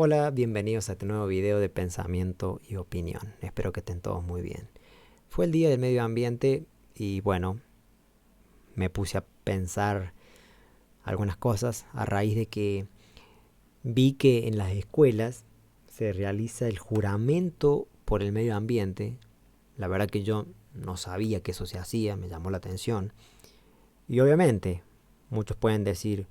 Hola, bienvenidos a este nuevo video de pensamiento y opinión. Espero que estén todos muy bien. Fue el día del medio ambiente y bueno, me puse a pensar algunas cosas a raíz de que vi que en las escuelas se realiza el juramento por el medio ambiente. La verdad que yo no sabía que eso se hacía, me llamó la atención. Y obviamente, muchos pueden decir,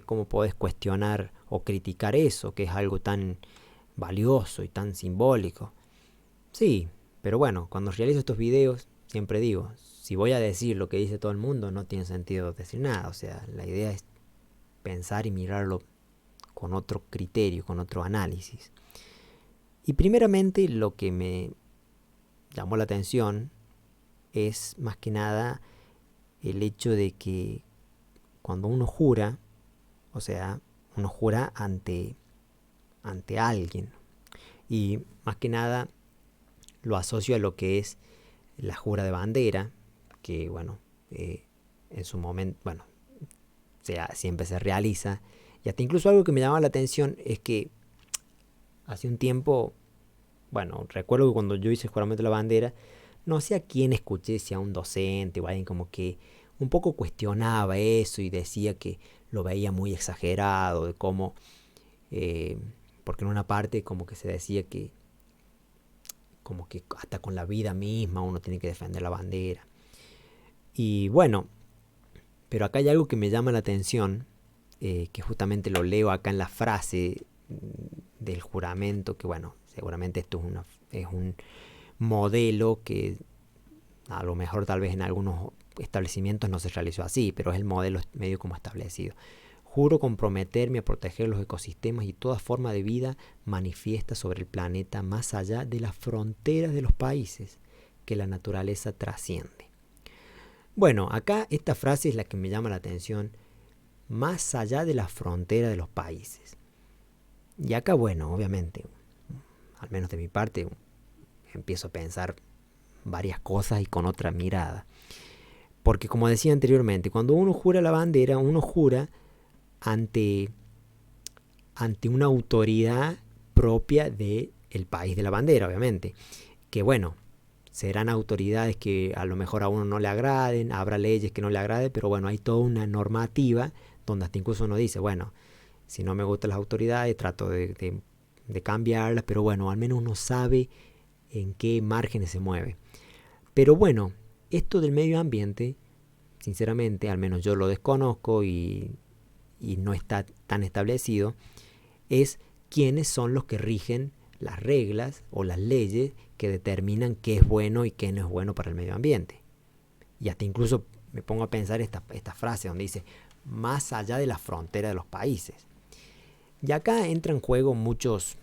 ¿cómo podés cuestionar o criticar eso, que es algo tan valioso y tan simbólico? Sí, pero bueno, cuando realizo estos videos siempre digo, si voy a decir lo que dice todo el mundo, no tiene sentido decir nada. O sea, la idea es pensar y mirarlo con otro criterio, con otro análisis. Y primeramente lo que me llamó la atención es más que nada el hecho de que cuando uno jura, o sea, uno jura ante alguien. Y más que nada lo asocio a lo que es la jura de bandera, que bueno, en su momento, bueno, siempre se realiza. Y hasta incluso algo que me llamaba la atención es que hace un tiempo, bueno, recuerdo que cuando yo hice el juramento de la bandera, no sé a quién escuché, si a un docente o alguien como que un poco cuestionaba eso y decía que lo veía muy exagerado, de cómo, eh, porque en una parte como que se decía que como que hasta con la vida misma uno tiene que defender la bandera. Y bueno, pero acá hay algo que me llama la atención, que justamente lo leo acá en la frase del juramento, que bueno, seguramente esto es un modelo que a lo mejor tal vez en algunos establecimientos no se realizó así, pero es el modelo medio como establecido. Juro comprometerme a proteger los ecosistemas y toda forma de vida manifiesta sobre el planeta más allá de las fronteras de los países que la naturaleza trasciende. Bueno, acá esta frase es la que me llama la atención, más allá de las fronteras de los países. Y acá, bueno, obviamente, al menos de mi parte, empiezo a pensar varias cosas y con otra mirada. Porque como decía anteriormente, cuando uno jura la bandera, uno jura ante, ante una autoridad propia del país de la bandera, obviamente. Que bueno, serán autoridades que a lo mejor a uno no le agraden, habrá leyes que no le agraden, pero bueno, hay toda una normativa donde hasta incluso uno dice, bueno, si no me gustan las autoridades, trato de cambiarlas, pero bueno, al menos uno sabe en qué márgenes se mueve. Pero bueno, esto del medio ambiente, sinceramente, al menos yo lo desconozco y no está tan establecido, es quiénes son los que rigen las reglas o las leyes que determinan qué es bueno y qué no es bueno para el medio ambiente. Y hasta incluso me pongo a pensar esta frase donde dice, más allá de la frontera de los países. Y acá entran en juego muchos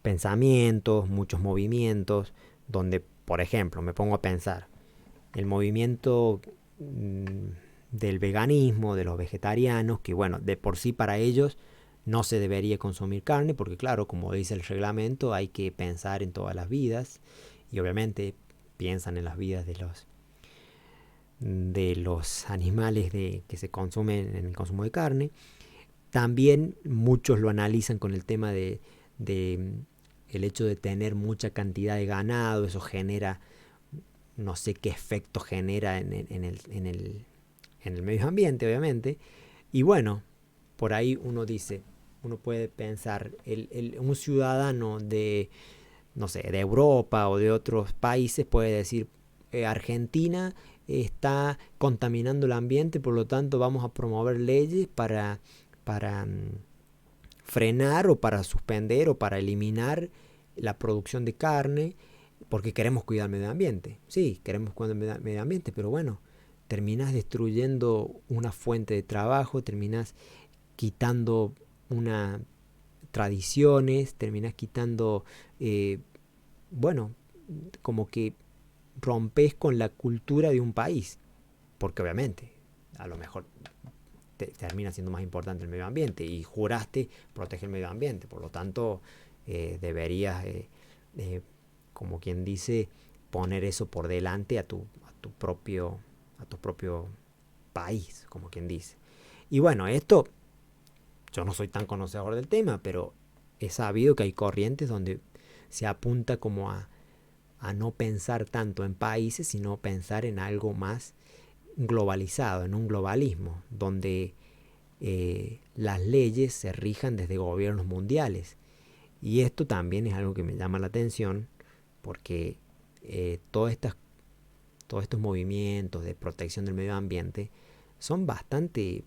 pensamientos, muchos movimientos, donde, por ejemplo, me pongo a pensar, el movimiento del veganismo, de los vegetarianos, que bueno, de por sí para ellos no se debería consumir carne, porque claro, como dice el reglamento, hay que pensar en todas las vidas, y obviamente piensan en las vidas de los animales que se consumen en el consumo de carne. También muchos lo analizan con el tema de el hecho de tener mucha cantidad de ganado, eso genera, no sé qué efecto genera en el medio ambiente, obviamente. Y bueno, por ahí uno dice, uno puede pensar, un ciudadano de, no sé, de Europa o de otros países puede decir, Argentina está contaminando el ambiente, por lo tanto vamos a promover leyes para frenar o para suspender o para eliminar la producción de carne porque queremos cuidar el medio ambiente. Sí, queremos cuidar el medio ambiente, pero bueno, terminas destruyendo una fuente de trabajo, terminas quitando una tradiciones, terminas quitando, bueno, como que rompes con la cultura de un país, porque obviamente, a lo mejor termina siendo más importante el medio ambiente y juraste proteger el medio ambiente, por lo tanto deberías, como quien dice, poner eso por delante a tu propio país, como quien dice. Y bueno, esto yo no soy tan conocedor del tema, pero he sabido que hay corrientes donde se apunta como a no pensar tanto en países, sino pensar en algo más globalizado, en un globalismo, donde las leyes se rijan desde gobiernos mundiales. Y esto también es algo que me llama la atención, porque todas estas todos estos movimientos de protección del medio ambiente son bastante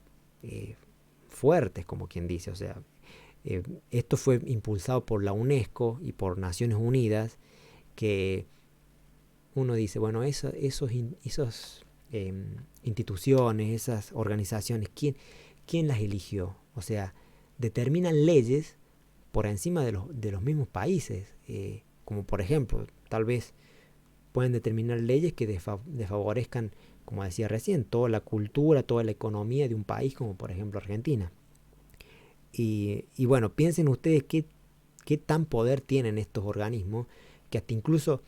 fuertes, como quien dice. O sea, esto fue impulsado por la UNESCO y por Naciones Unidas, que uno dice, bueno, esos instituciones, esas organizaciones, ¿quién las eligió? O sea, determinan leyes por encima de los mismos países, como por ejemplo, tal vez pueden determinar leyes que desfavorezcan, como decía recién, toda la cultura, toda la economía de un país, como por ejemplo Argentina. Y bueno, piensen ustedes qué tan poder tienen estos organismos, que hasta incluso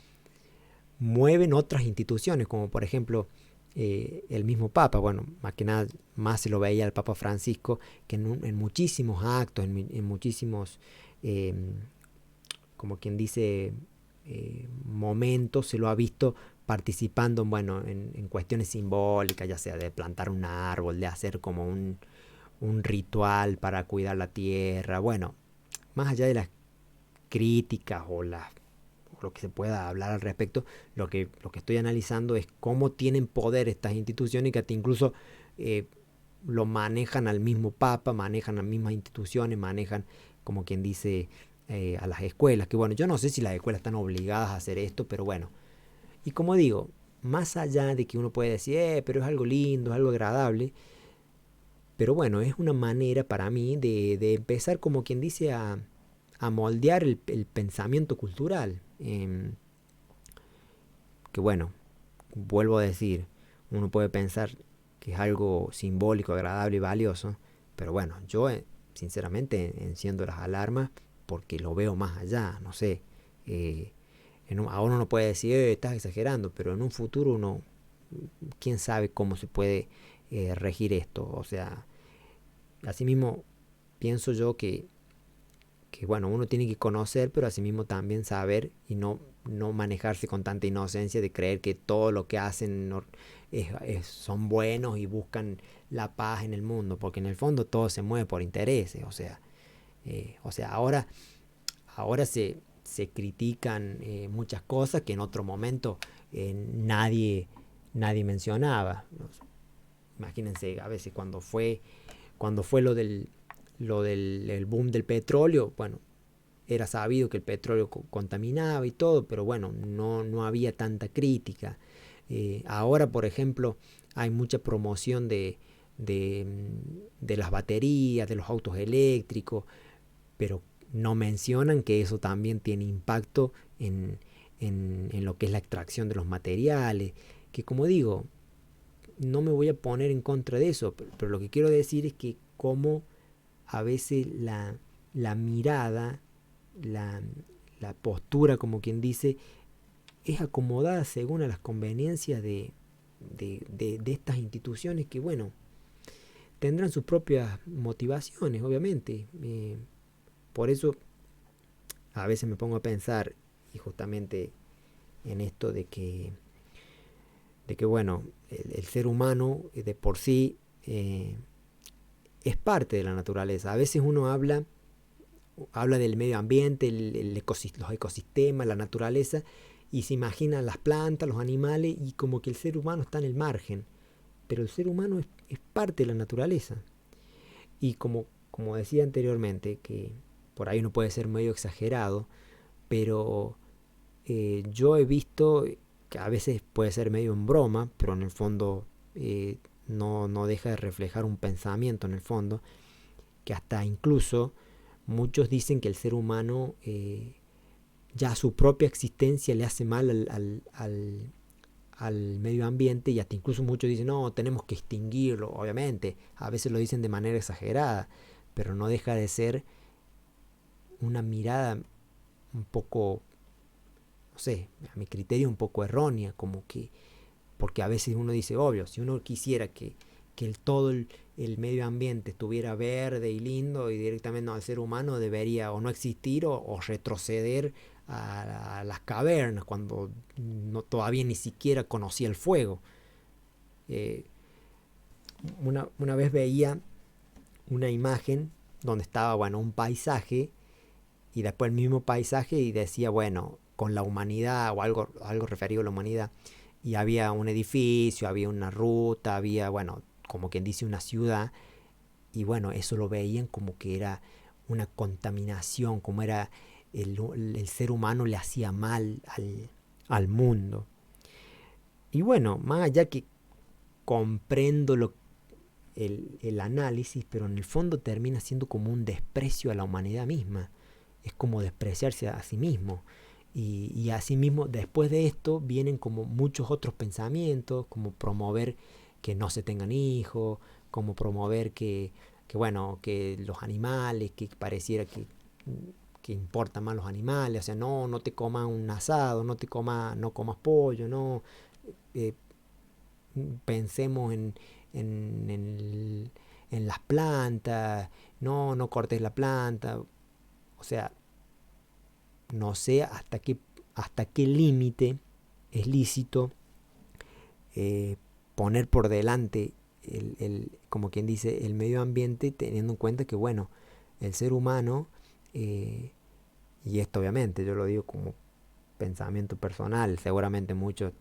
mueven otras instituciones, como por ejemplo el mismo Papa. Bueno, más que nada, más se lo veía al Papa Francisco, que en muchísimos actos, en muchísimos, eh, como quien dice, momentos se lo ha visto participando, bueno, en cuestiones simbólicas, ya sea de plantar un árbol, de hacer como un ritual para cuidar la tierra. Bueno, más allá de las críticas o lo que se pueda hablar al respecto, lo que estoy analizando es cómo tienen poder estas instituciones, que hasta incluso lo manejan al mismo Papa, manejan las mismas instituciones, manejan, como quien dice, a las escuelas, que bueno, yo no sé si las escuelas están obligadas a hacer esto, pero bueno. Y como digo, más allá de que uno puede decir, pero es algo lindo, es algo agradable, pero bueno, es una manera para mí de empezar, como quien dice, a moldear el pensamiento cultural. Que bueno, vuelvo a decir, uno puede pensar que es algo simbólico, agradable y valioso, pero bueno, yo sinceramente enciendo las alarmas porque lo veo más allá, no sé. Ahora uno puede decir, estás exagerando, pero en un futuro uno, quién sabe cómo se puede regir esto. O sea, asimismo pienso yo que bueno, uno tiene que conocer, pero asimismo también saber y no manejarse con tanta inocencia de creer que todo lo que hacen son buenos y buscan la paz en el mundo, porque en el fondo todo se mueve por intereses. O sea, ahora se critican muchas cosas que en otro momento nadie mencionaba. Imagínense a veces cuando fue lo del el boom del petróleo. Bueno, era sabido que el petróleo contaminaba y todo, pero bueno, no había tanta crítica. Ahora, por ejemplo, hay mucha promoción de las baterías, de los autos eléctricos, pero no mencionan que eso también tiene impacto en lo que es la extracción de los materiales, que como digo, no me voy a poner en contra de eso, pero lo que quiero decir es que como a veces la mirada, la, la postura, como quien dice, es acomodada según a las conveniencias de estas instituciones que, bueno, tendrán sus propias motivaciones, obviamente. Por eso a veces me pongo a pensar, y justamente en esto de que bueno, el ser humano de por sí es parte de la naturaleza. A veces uno habla del medio ambiente, los ecosistemas, la naturaleza, y se imagina las plantas, los animales, y como que el ser humano está en el margen. Pero el ser humano es parte de la naturaleza. Y como decía anteriormente, que por ahí uno puede ser medio exagerado, pero yo he visto que a veces puede ser medio en broma, pero en el fondo no deja de reflejar un pensamiento en el fondo, que hasta incluso muchos dicen que el ser humano ya su propia existencia le hace mal al medio ambiente, y hasta incluso muchos dicen, no, tenemos que extinguirlo. Obviamente, a veces lo dicen de manera exagerada, pero no deja de ser una mirada un poco, no sé, a mi criterio un poco errónea, como que, porque a veces uno dice, obvio, si uno quisiera que el medio ambiente estuviera verde y lindo y directamente no, el ser humano debería o no existir o retroceder a las cavernas cuando todavía ni siquiera conocía el fuego. Eh, una vez veía una imagen donde estaba, bueno, un paisaje y después el mismo paisaje y decía, bueno, con la humanidad o algo referido a la humanidad. Y había un edificio, había una ruta, había, bueno, como quien dice, una ciudad. Y bueno, eso lo veían como que era una contaminación, como era el ser humano le hacía mal al mundo. Y bueno, más allá que comprendo el análisis, pero en el fondo termina siendo como un desprecio a la humanidad misma. Es como despreciarse a sí mismo. Y así mismo, después de esto, vienen como muchos otros pensamientos, como promover que no se tengan hijos, como promover bueno, que los animales, que pareciera que importan más los animales, o sea, no te comas un asado, no comas pollo, no, eh, pensemos en las plantas, no cortes la planta, o sea, no sé hasta qué límite es lícito poner por delante como quien dice, el medio ambiente, teniendo en cuenta que, bueno, el ser humano, y esto obviamente yo lo digo como pensamiento personal, seguramente muchos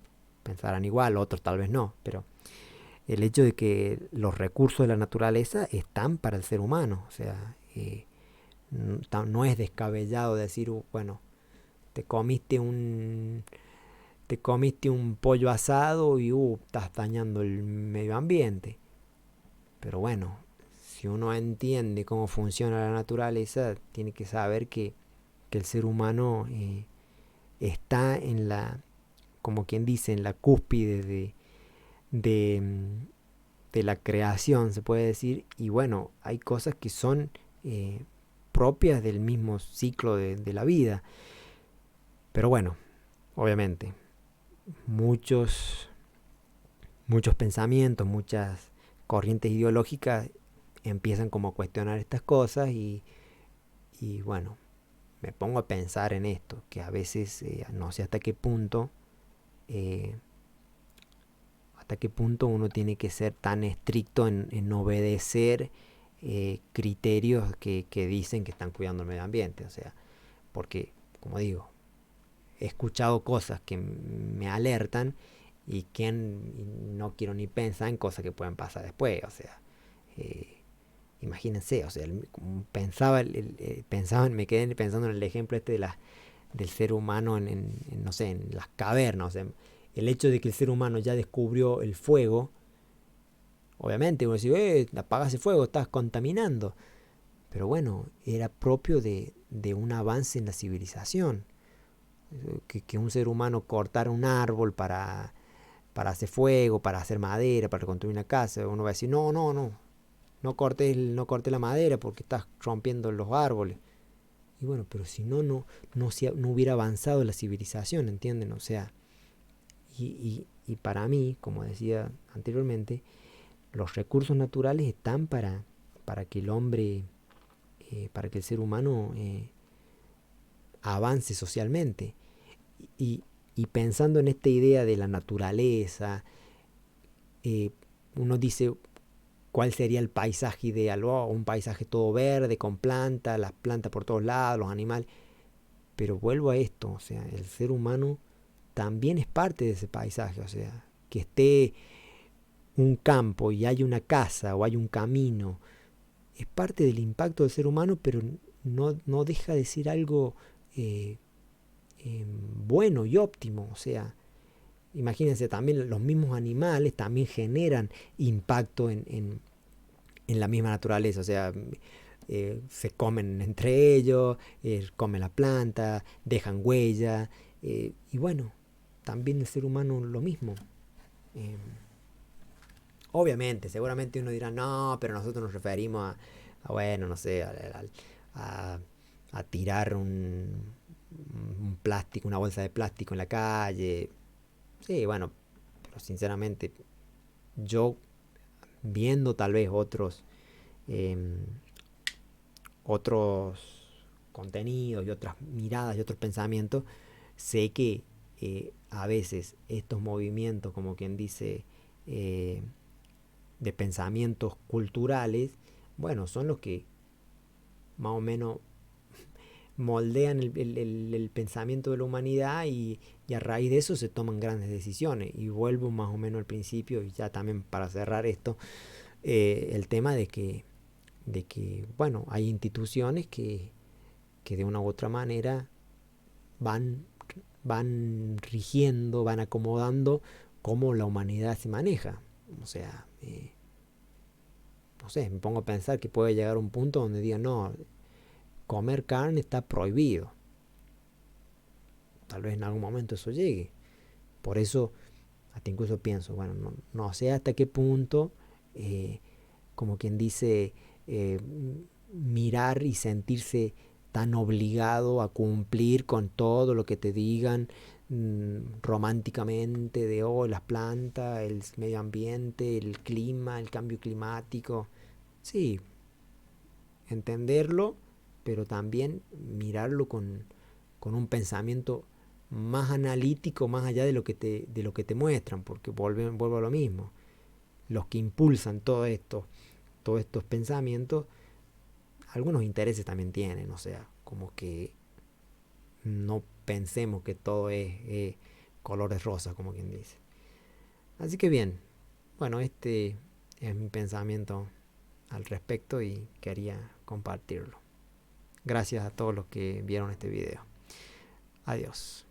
pensarán igual, otros tal vez no, pero el hecho de que los recursos de la naturaleza están para el ser humano, o sea, no es descabellado decir, bueno, te comiste un te comiste un pollo asado y estás dañando el medio ambiente. Pero bueno, si uno entiende cómo funciona la naturaleza, tiene que saber que el ser humano está como quien dice, en la cúspide de, de la creación, se puede decir. Y bueno, hay cosas que son propias del mismo ciclo de la vida. Pero bueno, obviamente, muchos pensamientos, muchas corrientes ideológicas empiezan como a cuestionar estas cosas y bueno, me pongo a pensar en esto, que a veces no sé eh, hasta qué punto uno tiene que ser tan estricto en obedecer criterios que dicen que están cuidando el medio ambiente, o sea, porque, como digo, he escuchado cosas que me alertan y que no quiero ni pensar en cosas que pueden pasar después, o sea, eh, imagínense, o sea, me quedé pensando en el ejemplo este del ser humano no sé, en las cavernas, o sea, el hecho de que el ser humano ya descubrió el fuego, obviamente uno dice, apaga ese fuego, estás contaminando, pero bueno, era propio de un avance en la civilización, que un ser humano cortara un árbol para hacer fuego, para hacer madera, para construir una casa, uno va a decir, no cortes la madera porque estás rompiendo los árboles. Y bueno, pero si no hubiera avanzado la civilización, ¿entienden? O sea, y para mí, como decía anteriormente, los recursos naturales están para que el hombre, para que el ser humano avance socialmente. Y, y pensando en esta idea de la naturaleza, eh, uno dice, ¿cuál sería el paisaje ideal? Un paisaje todo verde, con plantas, las plantas por todos lados, los animales. Pero vuelvo a esto, o sea, el ser humano también es parte de ese paisaje, o sea, que esté un campo y hay una casa o hay un camino, es parte del impacto del ser humano, pero no deja de ser algo eh, bueno y óptimo, o sea, imagínense también los mismos animales también generan impacto en la misma naturaleza, o sea, se comen entre ellos, comen la planta, dejan huella, y bueno, también el ser humano lo mismo. Eh, Obviamente, seguramente uno dirá, no, pero nosotros nos referimos bueno, no sé, a, a tirar un plástico, una bolsa de plástico en la calle. Sí, bueno, pero sinceramente yo viendo tal vez otros contenidos y otras miradas y otros pensamientos, sé que a veces estos movimientos, como quien dice, de pensamientos culturales, bueno, son los que más o menos moldean el pensamiento de la humanidad y a raíz de eso se toman grandes decisiones. Y vuelvo más o menos al principio, y ya también para cerrar esto, el tema de que, bueno, hay instituciones que de una u otra manera van, van rigiendo, van acomodando cómo la humanidad se maneja. O sea, no sé, me pongo a pensar que puede llegar a un punto donde diga, no, comer carne está prohibido. Tal vez en algún momento eso llegue. Por eso, hasta incluso pienso, bueno, no sé hasta qué punto, como quien dice, eh, mirar y sentirse tan obligado a cumplir con todo lo que te digan románticamente de las plantas, el medio ambiente, el clima, el cambio climático. Sí, entenderlo, pero también mirarlo con un pensamiento más analítico, más allá de lo que te muestran, porque vuelvo a lo mismo. Los que impulsan todos estos pensamientos, algunos intereses también tienen, o sea, como que no pensemos que todo es colores rosas, como quien dice. Así que bien, bueno, este es mi pensamiento al respecto y quería compartirlo. Gracias a todos los que vieron este video. Adiós.